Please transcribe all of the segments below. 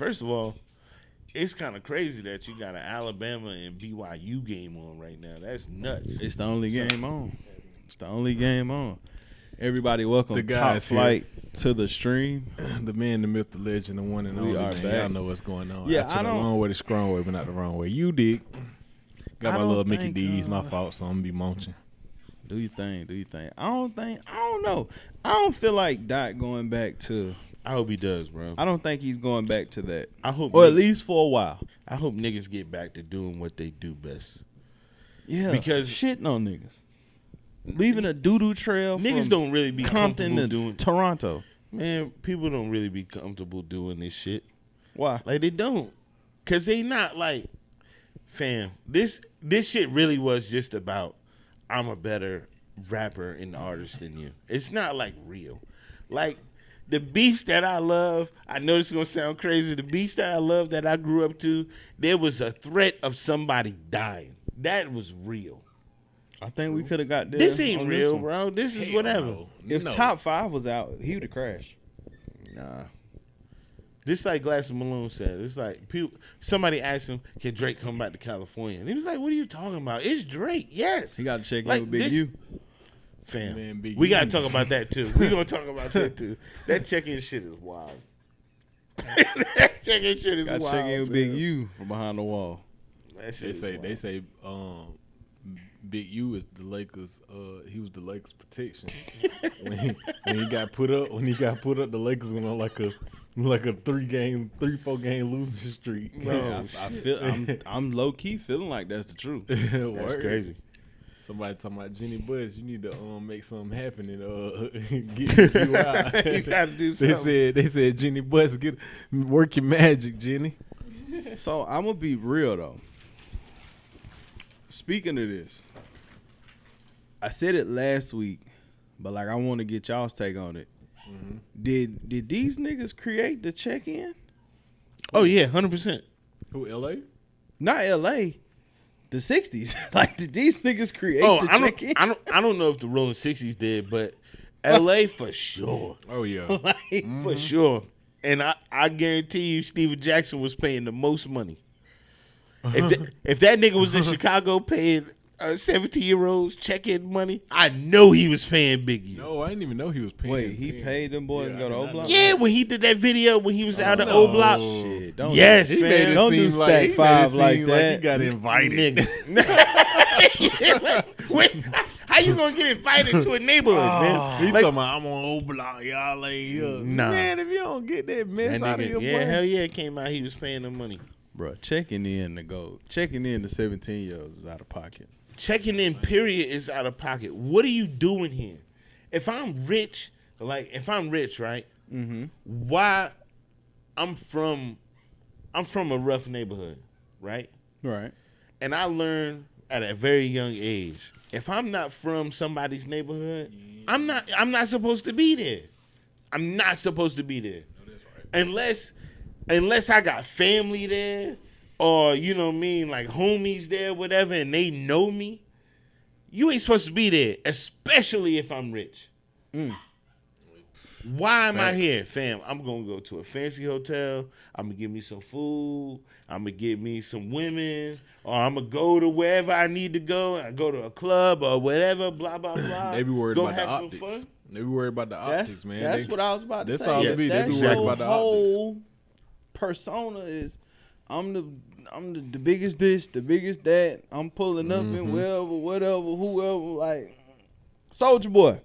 First of all, it's kind of crazy that you got an Alabama and BYU game on right now. That's nuts. It's the only game on. It's the only game on. Everybody, welcome The to guys TopFlight to the stream. The man, the myth, the legend, the one and We only. are Man. back. Y'all know what's going on. Yeah, I I the don't- wrong way, the strong way, but not the wrong way. You dig. Got I my little don't Mickey think, D's. My fault, so I'm gonna be munching. Do your thing. Do your thing. I don't know. I don't feel like Doc going back to. I hope he does, bro. I don't think he's going back to that. I hope, Or at least for a while. I hope niggas get back to doing what they do best. Yeah. Because- shitting on niggas. Leaving a doo-doo trail Niggas from don't really be Compton comfortable to doing. Toronto. Man, people don't really be comfortable doing this shit. Why? Like they don't, cause they not like, fam. This shit really was just about I'm a better rapper and artist than you. It's not like real. Like the beefs that I love. I know this is gonna sound crazy. The beefs that I love that I grew up to. There was a threat of somebody dying. That was real. I think we could have got there. This ain't on real, one. bro. This is Hell whatever. no. If No. Top 5 was out, he would have crashed. Nah. Just like Glass Malone said, it's like somebody asked him, "Can Drake come back to California?" And he was like, "What are you talking about? It's Drake, yes." He got to check in Like with Big this- U. Fam, Man, Big we U. gotta talk about that too. We gonna talk about that too. That check-in shit is wild. That check-in shit is Got to wild. check in with fam. Big U from behind the wall. That shit They is say wild. Big U is the Lakers. He was the Lakers' protection when he got put up. When he got put up, the Lakers went on like a 3-4 game losing streak. Man, I feel I'm low key feeling like that's the truth. That's Word. crazy. Somebody talking about Jenny Buzz. You need to make something happen and get you out. You gotta do something. They said Jenny Buzz, work your magic, Jenny. So I'm gonna be real though. Speaking of this, I said it last week, but like I want to get y'all's take on it. Mm-hmm. Did these niggas create the check-in? Oh yeah, 100%. Who, L.A.? Not L.A. The 60s. Like did these niggas create Oh, the I check-in? don't know if the Rolling 60s did, but L.A. for sure. Oh yeah. Like, For sure. And I guarantee you Steven Jackson was paying the most money. If that nigga was in Chicago paying 17-year-olds check-in money, I know he was paying Biggie. No, I didn't even know he was paying. Wait, he paid them boys to go to O Block? Yeah, when he did that video when he was out of O Block. Shit, don't Yes, He man. made it Don't seem do like Stack he made it 5 seem like that. He got invited. Nigga. Wait, how you gonna get invited to a neighborhood, man? He Like- talking about I'm on O Block, y'all ain't here. Nah. Man, if you don't get that mess That out of nigga, your yeah, boy. hell yeah, it came out. He was paying the money. Bro, checking in the 17-year-olds is out of pocket. Checking in, period, is out of pocket. What are you doing here? If I'm rich, right? Mm-hmm. Why? I'm from a rough neighborhood, right? Right. And I learned at a very young age, if I'm not from somebody's neighborhood, I'm not supposed to be there. I'm not supposed to be there. No, that's right. Unless I got family there or, you know what I mean, like homies there, whatever, and they know me, you ain't supposed to be there, especially if I'm rich. Why am I Facts. here, fam? I'm going to go to a fancy hotel. I'm going to get me some food. I'm going to get me some women. Or I'm going to go to wherever I need to go. I go to a club or whatever, blah, blah, blah. They be worried Go about the have some optics. fun. They be worried about the optics, man. That's They- what I was about to that's say. all it be. They That's be worried your about the optics. whole persona is I'm the biggest this, the biggest that. I'm pulling up in whatever, whoever. Like Soldier Boy,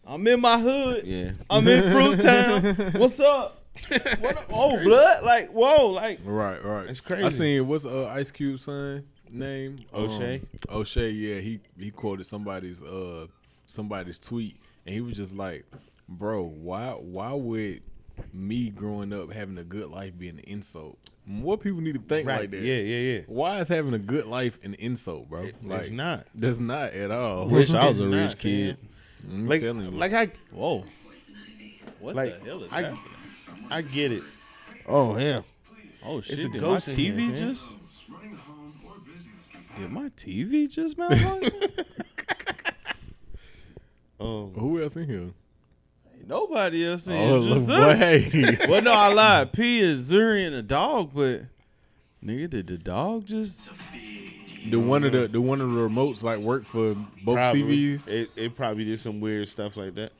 I'm in my hood. Yeah. I'm in Fruit Town. What's up? Oh, blood! Like whoa! Like Right. It's crazy. I seen what's Ice Cube's son name? O'Shea? O'Shea, yeah. He quoted somebody's tweet, and he was just like, "Bro, why would me growing up having a good life be an insult? More people need to think Right. like that. Yeah. Why is having a good life an insult, bro? It's not. That's not at all. wish I was a It's rich not, kid. I'm Like, telling you. like I Whoa! What Like, the hell is I- happening? I get it. Oh, yeah. Oh shit! It's a Did ghost my in here, TV man. just? Did my TV just malfunction? Oh, Who else in here? Nobody else seen Oh, just look, us. boy. Well, no, I lied. P is Zuri and a dog, but nigga, did the dog just? Do one of the remotes like work for both Probably. TVs? It probably did some weird stuff like that.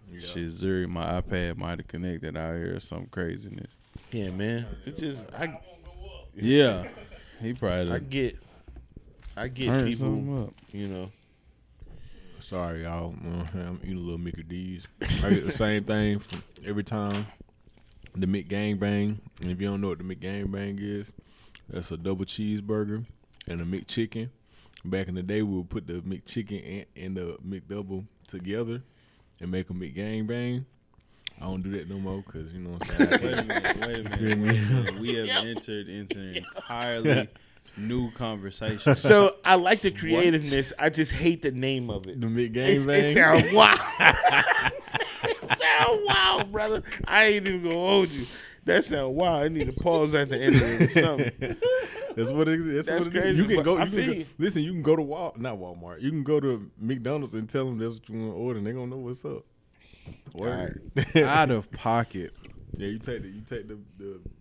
Yeah. Shit, Zuri, my iPad might have connected out here or some craziness. Yeah, man. It just Yeah, he probably I get turned people, something up. you know. Sorry, y'all. I'm eating a little Mickey D's. I get the same thing from every time. The McGangbang. And if you don't know what the McGangbang is, that's a double cheeseburger and a McChicken. Back in the day, we would put the McChicken and the McDouble together and make a McGangbang. I don't do that no more because, you know what I'm saying? Wait a minute. We have entered into an entirely new conversation. So I like the creativeness. I just hate the name of it. The McGangbang. It sounds wild. It sounds wild, brother. I ain't even gonna hold you. That sounds wild. I need to pause at the end of it or something. That's what it is. That's what it is. crazy, You can but go. I You can feel go you. listen, you can go to not Walmart. You can go to McDonald's and tell them that's what you want to order, and they gonna know what's up. Word. Out of pocket. Yeah, you take the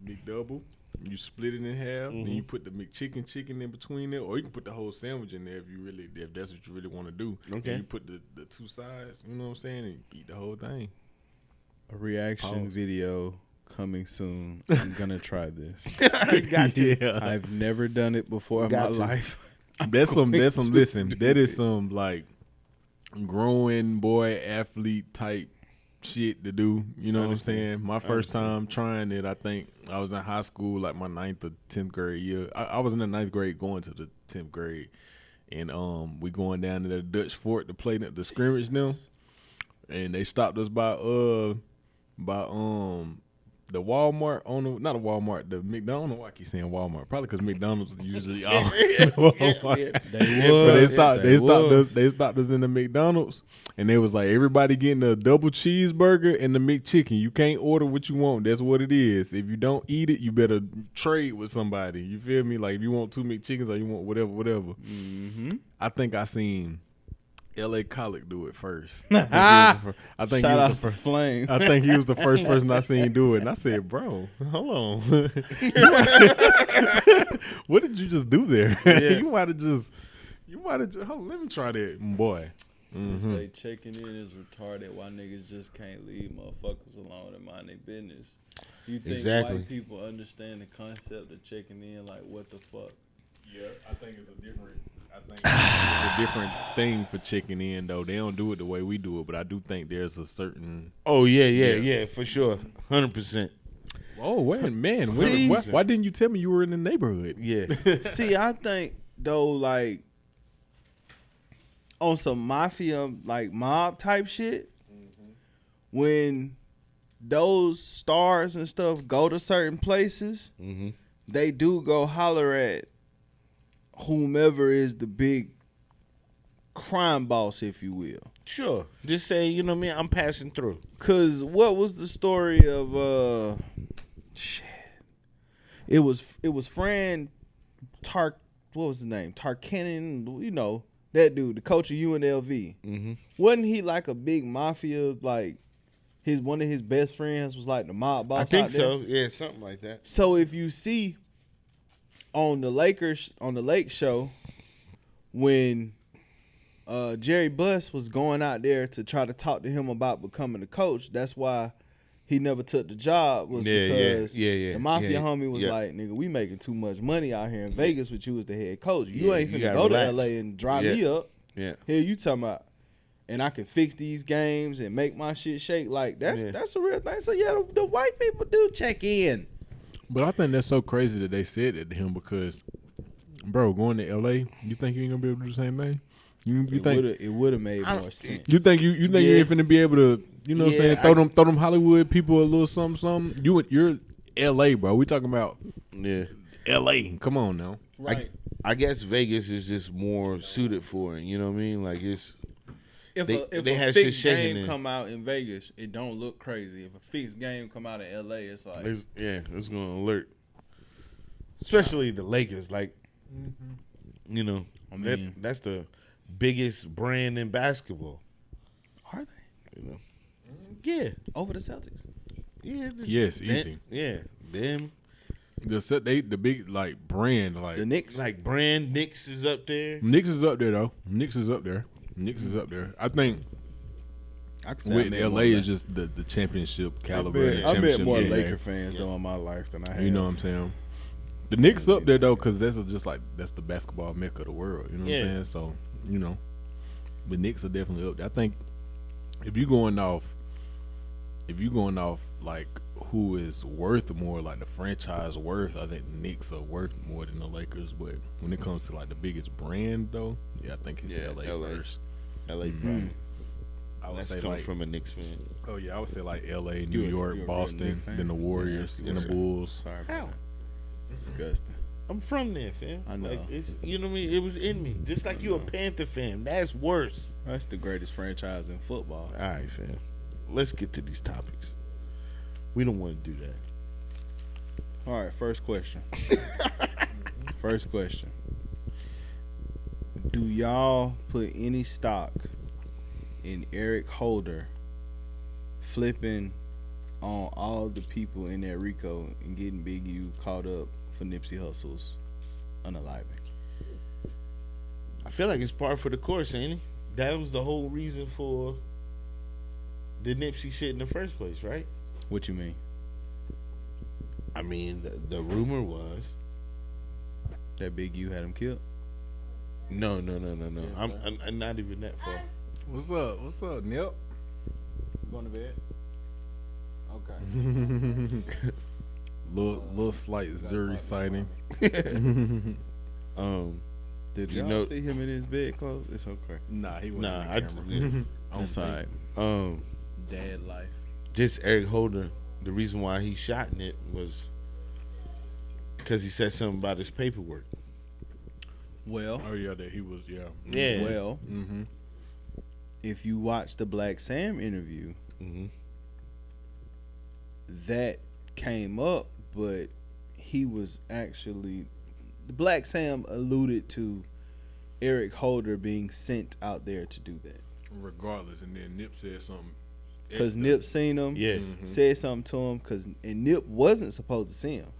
McDouble, you split it in half, and you put the McChicken in between it, or you can put the whole sandwich in there if that's what you really want to do. Okay. And you put the two sides, you know what I'm saying, and eat the whole thing. A reaction Pause. video coming soon. I'm gonna try this. Got to. Yeah. I've never done it before in my Got to. life. That's some going listen, to that do is it. some like growing boy athlete type shit to do. You know what I'm saying? My first time trying it, I think I was in high school, like my 9th or 10th grade year. I was in the 9th grade going to the 10th grade. And we going down to the Dutch Fort to play the scrimmage now. And they stopped us by the Walmart not a Walmart, the McDonald's. I don't know why I keep saying Walmart. Probably because McDonald's is usually all Walmart. But they stopped us in the McDonald's, and they was like, everybody getting a double cheeseburger and the McChicken. You can't order what you want. That's what it is. If you don't eat it, you better trade with somebody. You feel me? Like if you want 2 McChickens or you want whatever. Mm-hmm. I think I seen L.A. Colic do it first. I think Shout he out was to Flame. I think he was the first person I seen do it. And I said, bro, hold on. What did you just do there? Yeah. you might have just, hold on, let me try that, boy. Say checking in is retarded. Why niggas just can't leave motherfuckers alone and mind their business? You think Exactly. white people understand the concept of checking in? Like, what the fuck? Yeah, I think it's a different thing for checking in, though. They don't do it the way we do it, but I do think there's a certain. Oh yeah, for sure, 100%. Oh, wait, man. See? Why didn't you tell me you were in the neighborhood? Yeah, See, I think though, like on some mafia, like mob type shit, when those stars and stuff go to certain places, they do go holler at whomever is the big crime boss, if you will. sure. Just say, you know what I mean. I'm passing through. Cause what was the story of shit? It was Fran what was his name? Tarkanin, you know, that dude, the coach of UNLV. Mm-hmm. Wasn't he like a big mafia, like one of his best friends was like the mob boss? I think out there? so. Yeah, something like that. So if you see on the Lake show when Jerry Buss was going out there to try to talk to him about becoming a coach, that's why he never took the job, was because the mafia homie was like, nigga, we making too much money out here in Vegas with you as the head coach. You ain't you finna gotta go relax. to LA and dry me up. Yeah. Here you talking about, and I can fix these games and make my shit shake. Like that's a real thing. So yeah, the white people do check in. But I think that's so crazy that they said that to him because, bro, going to L.A., you think you ain't gonna be able to do the same thing? You think It would have made more sense. you think you ain't finna be able to, you know what I'm saying, throw them Hollywood people a little something. You're L.A., bro. We talking about L.A. Come on now. Right. I guess Vegas is just more suited for it. You know what I mean? Like it's. If They a had shit fixed shaking game in. come out in Vegas, it don't look crazy. If a fixed game come out in LA, it's like It's gonna alert. Especially the Lakers, like, you know, I mean- that's the biggest brand in basketball. are they? You know, Yeah. over the Celtics. Yeah. Yes, easy. Yeah. Them. The big like brand like The Knicks. Like brand Knicks is up there. Knicks is up there though. Knicks is up there. I think I could say with I met LA more is just the championship caliber. and I met championship more game. Laker fans though in my life than I have. You know what I'm saying? The Knicks up there though, because that's just like that's the basketball mecca of the world. You know what I'm saying? So the Knicks are definitely up there. I think if you're going off like who is worth more, like the franchise worth, I think the Knicks are worth more than the Lakers. But when it comes to like the biggest brand though, yeah, I think it's LA first. LA brand. I would That's say come like from a Knicks fan. oh yeah, I would say like LA, You New a York, real Boston, Knicks fan? then the Warriors, Yeah, and the Bulls. Sorry about How? that. Disgusting. I'm from there, fam. I know. Like, it's, you know what I mean? It was in me. Just like you a Panther fan. That's worse. That's the greatest franchise in football. All right, fam. Let's get to these topics. We don't want to do that. All right, first question. First question. Do y'all put any stock in Eric Holder flipping on all the people in that RICO and getting Big U caught up for Nipsey Hussle's unaliving? I feel like it's par for the course, ain't it? That was the whole reason for the Nipsey shit in the first place, right? What you mean? I mean, the rumor was That Big U had him killed? no. I'm not even that far. What's up, Nip? Going to bed? Okay. Little slight Zuri sighting. Did You y'all know- see him in his bed clothes? It's okay. Nah, he wasn't Nah, on I the camera. yeah. That's all right. Dad life. Just Eric Holder. The reason why he shot Nip was because he said something about his paperwork. Well, Oh yeah, that he was Yeah. well, Mm-hmm. if you watch the Black Sam interview, Mm-hmm. that came up, but he was actually the Black Sam alluded to Eric Holder being sent out there to do that Regardless, and then Nip said something. because Nip seen him, Yeah. said something to him, and Nip wasn't supposed to see him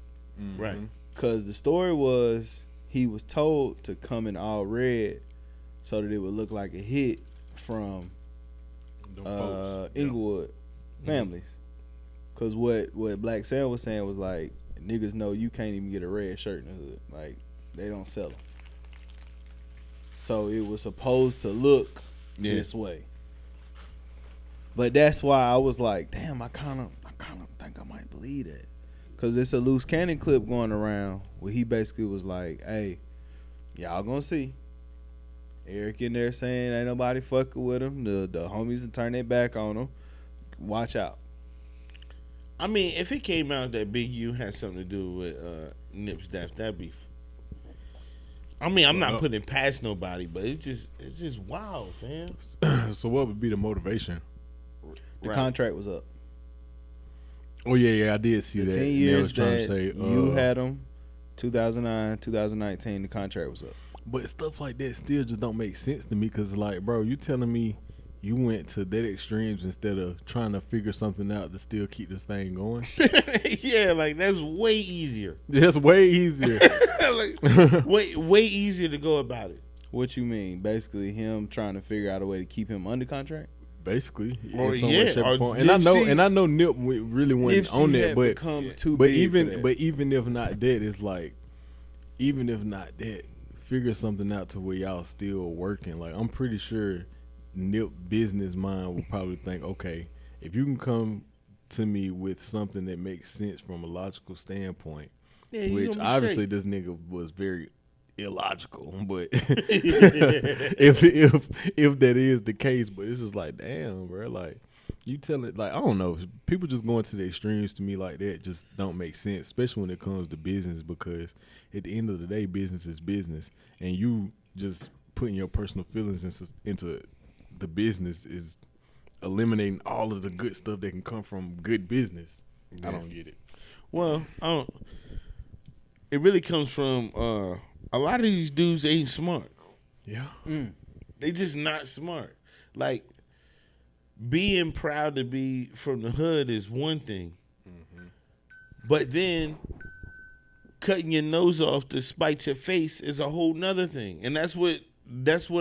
Right. because the story was he was told to come in all red so that it would look like a hit from Inglewood families. Cause what Black Sam was saying was like, niggas know you can't even get a red shirt in the hood. Like, they don't sell them. So it was supposed to look this way. But that's why I was like, damn, I kind of think I might believe that. Cause it's a loose cannon clip going around where he basically was like, hey, y'all gonna see. Eric in there saying ain't nobody fucking with him. The homies and turn their back on him. Watch out. I mean, if it came out that Big U had something to do with Nip's death, that'd be. I mean, I'm not putting it past nobody, but it's just wild, fam. So what would be the motivation? The Right. contract was up. Oh yeah, I did see The that. 10 And they years was trying that to say you had him, 2009, 2019, the contract was up. but stuff like that still just don't make sense to me because like, bro, you telling me you went to that extremes instead of trying to figure something out to still keep this thing going. Yeah, like that's way easier. That's way easier. Like, way easier to go about it. What you mean? Basically, him trying to figure out a way to keep him under contract. Basically, Or in some way, yeah, shape, or or form. And I Nipsey- know Nip really went on that, but become too but big even for that. but even if not that, it's like even if not that, figure something out to where y'all still working. Like I'm pretty sure Nip business mind will probably think, okay, if you can come to me with something that makes sense from a logical standpoint, Yeah, you which gonna be obviously straight. this nigga was very illogical, but if that is the case, but it's just like, damn, bro, like you tell it, like I don't know, people just going to the extremes to me like that just don't make sense, especially when it comes to business, because at the end of the day, business is business, and you just putting your personal feelings into the business is eliminating all of the good stuff that can come from good business. I don't get it. Well, it really comes from a lot of these dudes ain't smart. Yeah. They just not smart. Like being proud to be from the hood is one thing, but then cutting your nose off to spite your face is a whole nother thing, and that's what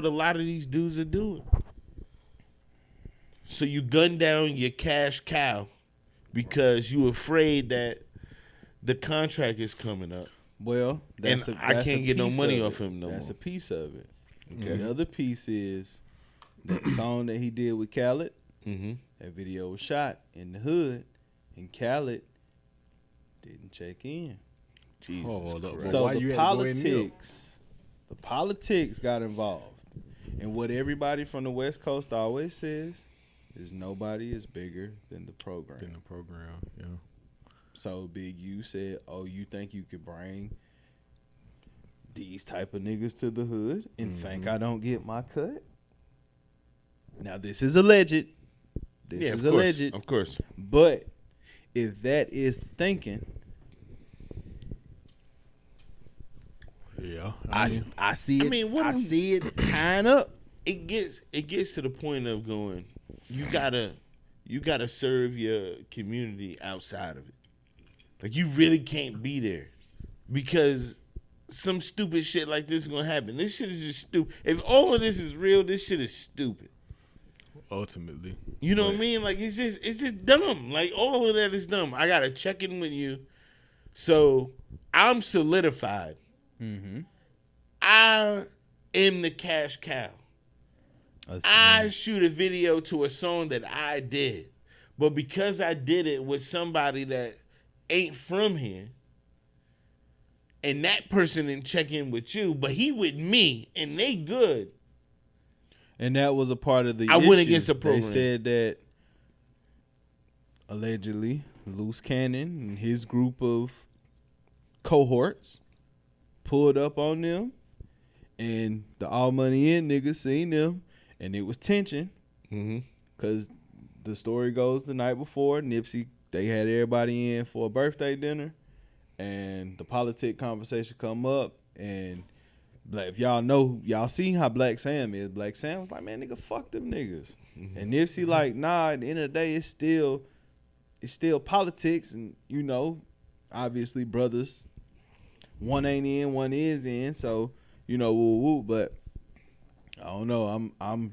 a lot of these dudes are doing. So you gun down your cash cow because you afraid that the contract is coming up. Well, I can't get no money off him no more. That's a piece of it. Okay. The other piece is that song that he did with Khaled. Mm-hmm. That video was shot in the hood, and Khaled didn't check in. Jesus Christ. So why you the had to go ahead and kneel? politics got involved. And what everybody from the West Coast always says is nobody is bigger than the program. Yeah. So Big U said, "Oh, you think you could bring these type of niggas to the hood and think I don't get my cut?" Now this is alleged. This is alleged. Of course. But if that is thinking, Yeah. I see it. I mean, what I do we- see it tying up. It gets to the point of going, you gotta serve your community outside of it. Like, you really can't be there because some stupid shit like this is gonna happen. This shit is just stupid. If all of this is real, this shit is stupid. Ultimately. You know what I mean? Like, it's just dumb. Like, all of that is dumb. I gotta check in with you. So I'm solidified. Mm-hmm. I am the cash cow. I shoot a video to a song that I did. But because I did it with somebody that ain't from here, and that person didn't check in with you, but he with me, and they good. And that was a part of the I issue. went against the program. They said that allegedly Loose Cannon and his group of cohorts pulled up on them, and the All Money In niggas seen them, and it was tension. Because the story goes the night before, Nipsey, they had everybody in for a birthday dinner, and the politic conversation come up, and if y'all know, y'all seen how Black Sam is. Black Sam was like, man, nigga, fuck them niggas. And Nipsey like, nah, at the end of the day, it's still politics, and you know, obviously brothers, one ain't in, one is in, so you know, woo woo. But I don't know. I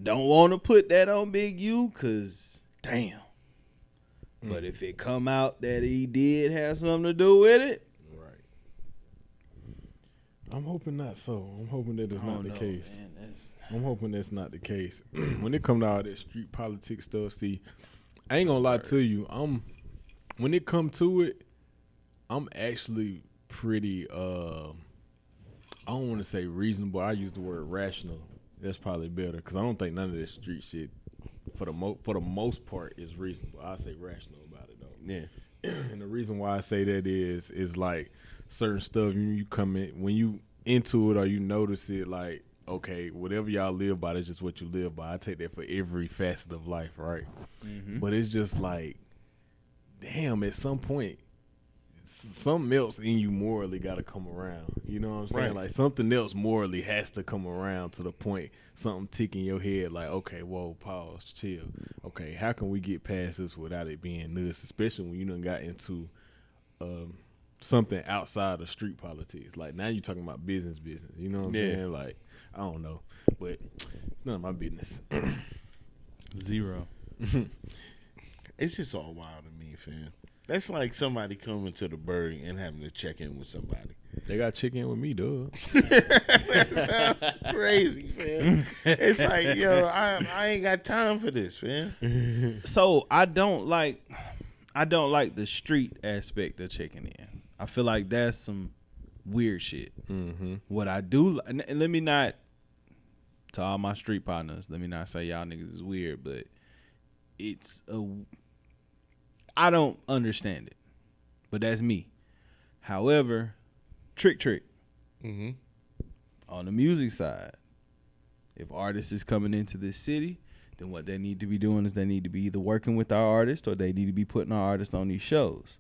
don't want to put that on Big U, cause damn. But if it come out that he did have something to do with it, Right. I'm hoping not so. I'm hoping that it's not the case. Man, I'm hoping that's not the case. When it come to all that street politics stuff, see, I ain't gonna lie to you. When it come to it, I'm actually pretty I don't want to say reasonable. I use the word rational. That's probably better because I don't think none of this street shit for the most part is reasonable. I say rational about it though. Yeah. And the reason why I say that is like certain stuff you come in when you into it or you notice it, like, okay, whatever y'all live by, that's just what you live by. I take that for every facet of life, right? But it's just like, damn, at some point, something else in you morally got to come around. You know what I'm saying? Right. Like, something else morally has to come around to the point, something tick in your head, like, okay, whoa, pause, chill. Okay, how can we get past this without it being nuts, especially when you done got into something outside of street politics. Like, now you're talking about business. You know what I'm saying? Like, I don't know. But it's none of my business. zero. It's just all wild to me, fam. That's like somebody coming to the Berg and having to check in with somebody. They got check in with me, dog. That sounds crazy, fam. It's like, yo, I ain't got time for this, fam. So I don't like the street aspect of checking in. I feel like that's some weird shit. What I do, and let me not, to all my street partners, let me not say y'all niggas is weird, but I don't understand it, but that's me. However, trick. On the music side, if artists is coming into this city, then what they need to be doing is they need to be either working with our artists or they need to be putting our artists on these shows.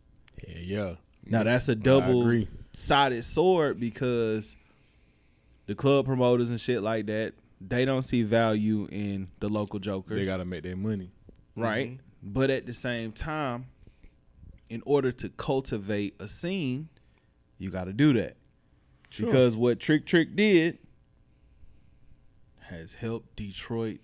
Yeah. Now that's a agree. double-sided sword because the club promoters and shit like that, they don't see value in the local jokers. They gotta make their money. Right. Mm-hmm. But at the same time, in order to cultivate a scene, you got to do that. Sure. Because what Trick did has helped Detroit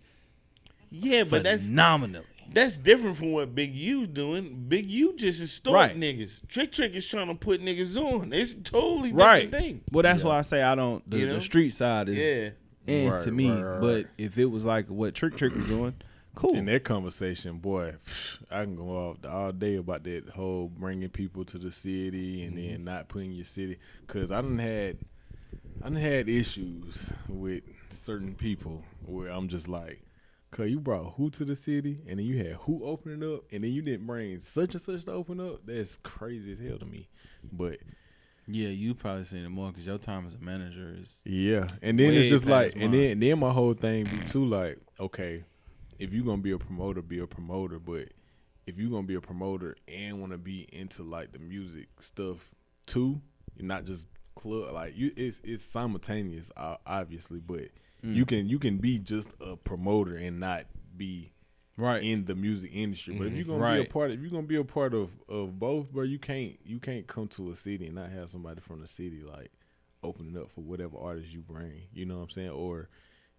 Yeah, but phenomenally. that's different from what Big U doing. Big U just extort Right. niggas. Trick is trying to put niggas on. It's a totally different thing. Well, that's why I say I don't. The, You know? the street side is Yeah. to me. Right. But if it was like what Trick was doing, cool. In that conversation, boy, I can go off all day about that whole bringing people to the city and then not putting your city. Cause I done had issues with certain people where I'm just like, cause you brought who to the city and then you had who opening up and then you didn't bring such and such to open up. That's crazy as hell to me. But yeah, you probably seen it more because your time as a manager is. yeah, and then way it's just like, past and mine. then my whole thing be too like, okay, if you're gonna be a promoter, be a promoter. But if you're gonna be a promoter and want to be into like the music stuff too, and not just club, like it's simultaneous, obviously. But you can be just a promoter and not be Right. in the music industry. But if you're gonna Right. be a part of both, bro, you can't come to a city and not have somebody from the city like opening up for whatever artist you bring. You know what I'm saying? Or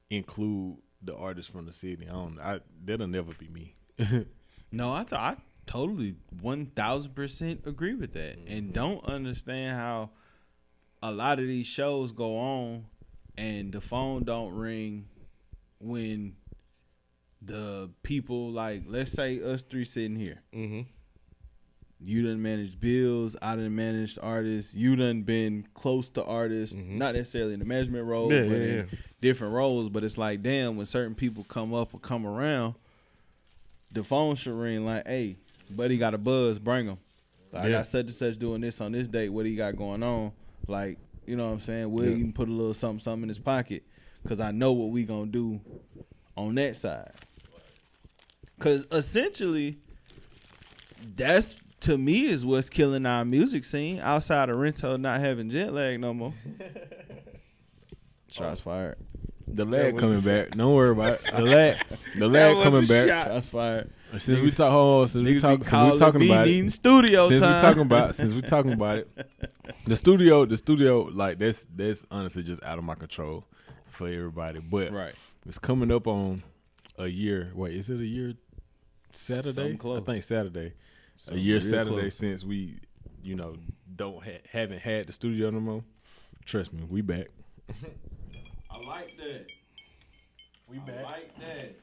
include the artists from the city. That'll never be me. No, I totally 1,000% agree with that, and don't understand how a lot of these shows go on and the phone don't ring when the people, like, let's say us three sitting here. Mm-hmm. You done managed bills, I done managed artists, you done been close to artists, not necessarily in the management role, but in different roles. But it's like, damn, when certain people come up or come around, the phone should ring like, hey, buddy got a buzz, bring him. I got such and such doing this on this date, what he got going on? Like, you know what I'm saying? We'll even put a little something in his pocket because I know what we going to do on that side. Because essentially, that's, to me, is what's killing our music scene outside of Rento not having jet lag no more. Shots fired. The lag coming back. Don't worry about it. The lag coming back. Shots fired. Since we talking about it, studio since time. we talking about it, the studio, like that's honestly just out of my control for everybody. But Right. it's coming up on a year. Wait, is it a year? Saturday? Something close. I think Saturday. Something A year real Saturday close. since we, haven't had the studio no more. Trust me, we back. I like that. We back. like that.